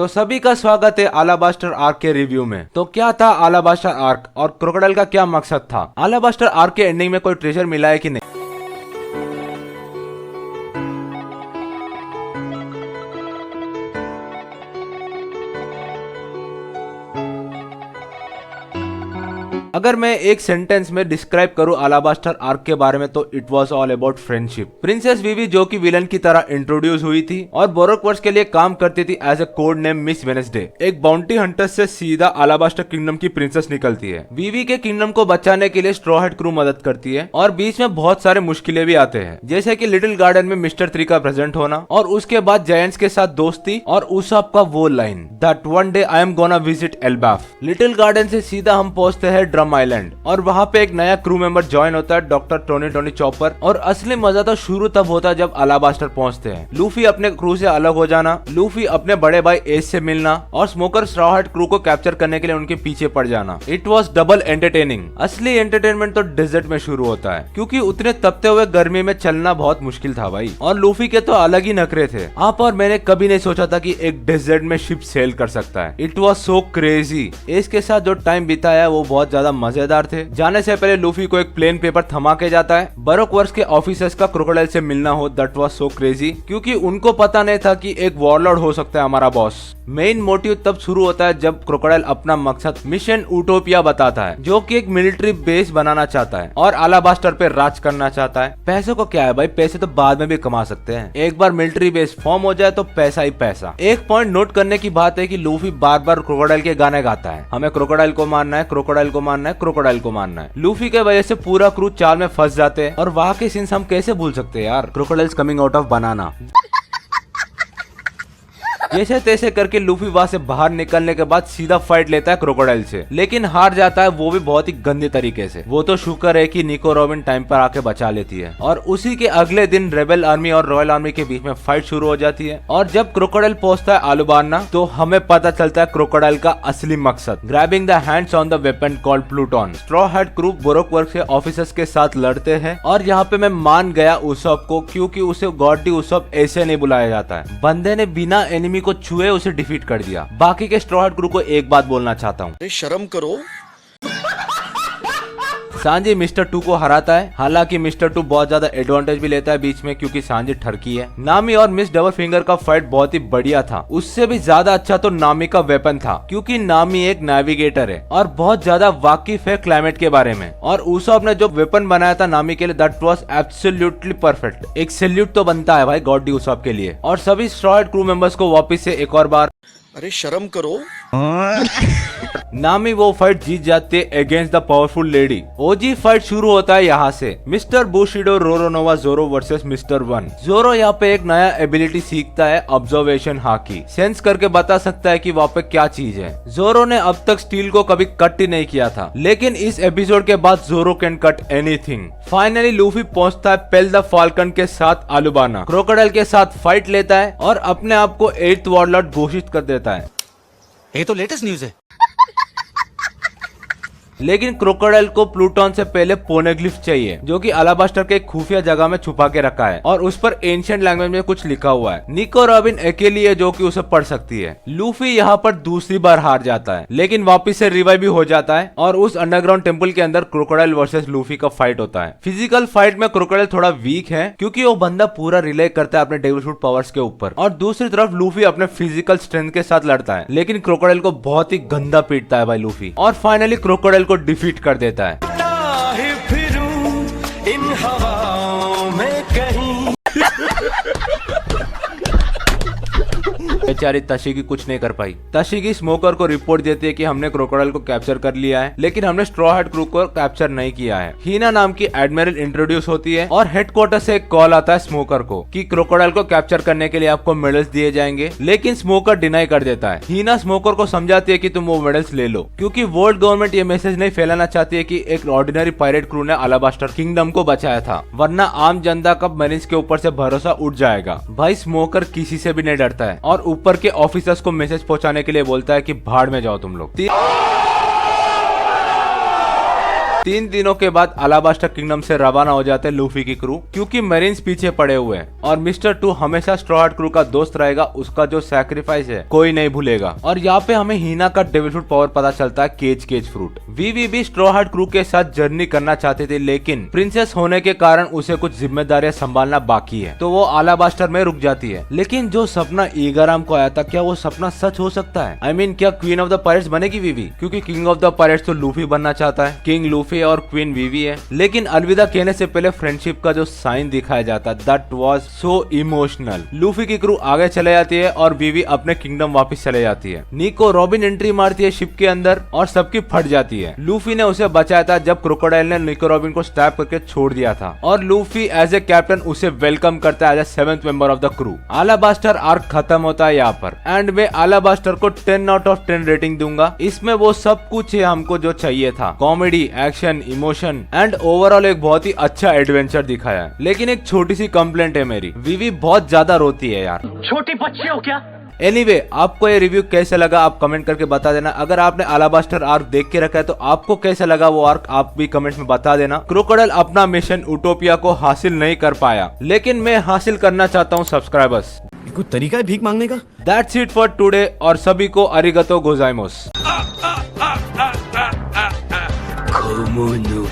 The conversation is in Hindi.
तो सभी का स्वागत है अलाबास्टर आर्क के रिव्यू में। तो क्या था अलाबास्टर आर्क और क्रोकोडाइल का क्या मकसद था? अलाबास्टर आर्क के एंडिंग में कोई ट्रेजर मिला है कि नहीं? अगर मैं एक सेंटेंस में डिस्क्राइब करूं अलाबास्टर आर्क के बारे में तो it was all about friendship. Princess Vivi जो कि विलन की तरह इंट्रोड्यूस हुई थी और बोरोक्वर्स के लिए काम करती थी as a code name Miss Wednesday. एक बाउंटी हंटर से सीधा अलाबास्टर किंगडम की प्रिंसेस निकलती है। विवी के किंगडम को बचाने के लिए स्ट्रॉ हैट क्रू मदद करती है और बीच में बहुत सारे मुश्किलें भी आते हैं, जैसे कि लिटिल गार्डन में मिस्टर 3 का प्रेजेंट होना और उसके बाद जायंट्स के साथ दोस्ती और उसाप का वो line that one day I am gonna visit Elbaf. Little Garden से सीधा हम पहुंचते हैं ड्रम आइलैंड और वहाँ पे एक नया क्रू मेंबर ज्वाइन होता है, डॉक्टर टोनी चॉपर। और असली मजा तो शुरू तब होता है जब अलाबास्टर पहुंचते हैं। लूफी अपने क्रू से अलग हो जाना, लूफी अपने बड़े भाई एस से मिलना और स्मोकर स्ट्रॉ हैट क्रू को कैप्चर करने के लिए उनके पीछे पड़ जाना। It was double entertaining. असली एंटरटेनमेंट तो डेजर्ट में शुरू होता है, क्योंकि उतने तपते हुए गर्मी में चलना बहुत मुश्किल था भाई। और लूफी के तो अलग ही नखरे थे। आप और मैंने कभी नहीं सोचा था कि एक डेजर्ट में शिप सेल कर सकता है। It was so crazy. S के साथ जो टाइम बिताया वो बहुत ज्यादा मजेदार थे। जाने से पहले लूफी को एक प्लेन पेपर थमा के जाता है। बरोक्वर्स के ऑफिसर्स का क्रोकोडाइल से मिलना हो, दैट वाज सो क्रेजी, क्योंकि उनको पता नहीं था कि एक वॉरलॉर्ड हो सकता है हमारा बॉस। मेन मोटिव तब शुरू होता है जब क्रोकोडाइल अपना मकसद मिशन यूटोपिया बताता है, जो कि एक मिलिट्री बेस बनाना चाहता है और अलाबास्टर पे राज करना चाहता है। पैसे को क्या है भाई, पैसे तो बाद में भी कमा सकते हैं। एक बार मिलिट्री बेस फॉर्म हो जाए तो पैसा ही पैसा। एक पॉइंट नोट करने की बात है कि लूफी बार बार क्रोकोडाइल के गाने गाता है, हमें क्रोकोडाइल को मारना है, क्रोकोडाइल को मारना है, क्रोकोडाइल को मारना है। लूफी के वजह से पूरा क्रू चाल में फंस जाते हैं और वहाँ के सीन्स हम कैसे भूल सकते हैं यार। क्रोकोडाइल्स कमिंग आउट ऑफ बनाना। जैसे तैसे करके लूफी वहां से बाहर निकलने के बाद सीधा फाइट लेता है क्रोकोडाइल से, लेकिन हार जाता है, वो भी बहुत ही गंदे तरीके से। वो तो शुक्र है कि निको रॉबिन टाइम पर आके बचा लेती है। और उसी के अगले दिन रेबेल आर्मी और रॉयल आर्मी के बीच में फाइट शुरू हो जाती है। और जब क्रोकोडाइल पहुंचता है आलुबारना तो हमें पता चलता है क्रोकोडाइल का असली मकसद, grabbing the hands on the weapon called Pluton. Straw hat crew Baroque Works के ऑफिसर्स के साथ लड़ते हैं और यहाँ पे मैं मान गया उसॉप को, क्योंकि उसे गॉड डी उसॉप ऐसे नहीं बुलाया जाता है। बंदे ने बिना एनिमी को छुए उसे डिफीट कर दिया। बाकी के स्ट्रॉ हैट क्रू को एक बात बोलना चाहता हूँ, शर्म करो। सांजी मिस्टर 2 को हराता है। हालांकि मिस्टर 2 बहुत ज्यादा एडवांटेज भी लेता है बीच में, क्योंकि सांजी ठरकी है। नामी और मिस डबल फिंगर का फाइट बहुत ही बढ़िया था। उससे भी ज्यादा अच्छा तो नामी का वेपन था, क्योंकि नामी एक नेविगेटर है और बहुत ज्यादा वाकिफ है क्लाइमेट के बारे में। और उसॉप ने जो वेपन बनाया था नामी के लिए, दैट वाज एब्सोल्युटली परफेक्ट। एक सैल्यूट तो बनता है भाई गॉड डी उसॉप के लिए। और सभी स्ट्रॉ हैट क्रू मेंबर्स को वापस से एक और बार, अरे शर्म करो। नामी वो फाइट जीत जाते है against the powerful lady. OG fight शुरू होता है यहाँ से। मिस्टर बुशिडो रोरोनोवा जोरो वर्सेस मिस्टर 1। जोरो यहाँ पे एक नया एबिलिटी सीखता है, ऑब्जर्वेशन हाकी। सेंस करके बता सकता है कि वहाँ पे क्या चीज है। जोरो ने अब तक स्टील को कभी कट ही नहीं किया था, लेकिन इस एपिसोड के बाद जोरो can cut anything. Finally Luffy पहुंचता है पेल द फाल्कन के साथ आलुबाना, क्रोकोडाइल के साथ फाइट लेता है और अपने आप को 8th वॉरलॉर्ड घोषित कर देता है। ये तो लेटेस्ट न्यूज है। लेकिन क्रोकोडाइल को प्लूटॉन से पहले पोनेग्लिफ चाहिए, जो कि अलाबास्टर के खुफिया जगह में छुपा के रखा है और उस पर एंशिएंट लैंग्वेज में कुछ लिखा हुआ है। निको रॉबिन अकेली है जो कि उसे पढ़ सकती है। लूफी यहाँ पर दूसरी बार हार जाता है, लेकिन वापस से रिवाइव भी हो जाता है और उस अंडरग्राउंड टेम्पल के अंदर क्रोकोडाइल वर्सेस लूफी का फाइट होता है। फिजिकल फाइट में क्रोकोडाइल थोड़ा वीक है, क्योंकि वो बंदा पूरा रिले करता है अपने डेविल फ्रूट पावर्स के ऊपर, और दूसरी तरफ लूफी अपने फिजिकल स्ट्रेंथ के साथ लड़ता है, लेकिन क्रोकोडाइल को बहुत ही गंदा पीटता है भाई लूफी। और फाइनली क्रोकोडाइल को डिफीट कर देता है। इन हवाओं में कहीं बेचारी तशिगी कुछ नहीं कर पाई। तशिगी स्मोकर को रिपोर्ट देती है कि हमने क्रोकोडाइल को कैप्चर कर लिया है, लेकिन हमने स्ट्रॉ हैट क्रू को कैप्चर नहीं किया है। हीना नाम की एडमिरल इंट्रोड्यूस होती है और हेडक्वार्टर से एक कॉल आता है स्मोकर को कि क्रोकोडाइल को कैप्चर करने के लिए आपको मेडल्स दिए जाएंगे, लेकिन स्मोकर डिनाई कर देता है। हीना स्मोकर को समझाती है कि तुम वो मेडल्स ले लो, क्योंकि वर्ल्ड गवर्नमेंट ये मैसेज नहीं फैलाना चाहती है कि एक ऑर्डिनरी पायरेट क्रू ने अलाबास्टर किंगडम को बचाया था, वरना आम जनता का मरीज के ऊपर से भरोसा उठ जाएगा। भाई स्मोकर किसी से भी नहीं डरता है और ऊपर के ऑफिसर्स को मैसेज पहुंचाने के लिए बोलता है कि भाड़ में जाओ तुम लोग। 3 दिनों के बाद अलाबास्टर किंगडम से रवाना हो जाते हैं लूफी की क्रू, क्योंकि मेरिन्स पीछे पड़े हुए हैं और मिस्टर 2 हमेशा स्ट्रॉ हार्ट क्रू का दोस्त रहेगा, उसका जो सैक्रिफाइस है कोई नहीं भूलेगा। और यहाँ पे हमें हीना का डेविल फ्रूट पावर पता चलता है, केज फ्रूट। वीवी भी स्ट्रॉ हार्ट क्रू के साथ जर्नी करना चाहती थी, लेकिन प्रिंसेस होने के कारण उसे कुछ जिम्मेदारियां संभालना बाकी है, तो वो अलाबास्टर में रुक जाती है। लेकिन जो सपना ईगाराम को आया था, क्या वो सपना सच हो सकता है? I mean, क्या क्वीन ऑफ द पायरेट्स बनेगी वीवी? क्योंकि किंग ऑफ द पायरेट्स तो लूफी बनना चाहता है, किंग लूफी और क्वीन वीवी है। लेकिन अलविदा कहने से पहले फ्रेंडशिप का जो साइन दिखाया जाता, that was so emotional. Luffy की क्रू आगे चले जाती है और वीवी अपने किंगडम वापस चले जाती है। निको रॉबिन एंट्री मारती है शिप के अंदर और सबकी फट जाती है। लूफी ने उसे बचाया था जब क्रोकोडाइल ने निको रॉबिन को स्टैब करके छोड़ दिया था, और लूफी एज ए कैप्टन उसे वेलकम करता है as a 7th member of the crew. Alabasta arc खत्म होता है यहाँ पर, एंड मैं अलाबास्टर को 10 आउट ऑफ 10 रेटिंग दूंगा। इसमें वो सब कुछ है हमको जो चाहिए था, comedy, action, emotion and overall एक बहुत ही अच्छा एडवेंचर दिखाया है। लेकिन एक छोटी सी कंप्लेंट है मेरी, वीवी बहुत ज्यादा रोती है यार। छोटी बच्चे हो क्या? एनीवे, आपको ये रिव्यू कैसे लगा आप कमेंट करके बता देना। अगर आपने अलाबास्टर आर्क देख के रखा है तो आपको कैसा लगा वो आर्क, आप भी कमेंट्स में बता देना। क्रोकोडाइल अपना मिशन यूटोपिया को हासिल नहीं कर पाया, लेकिन मैं हासिल करना चाहता हूँ सब्सक्राइबर्स। कोई तरीका है भीख मांगने का? दैट्स इट फॉर टुडे, और सभी को अरिगतो गोजाइमोस। खोमोनो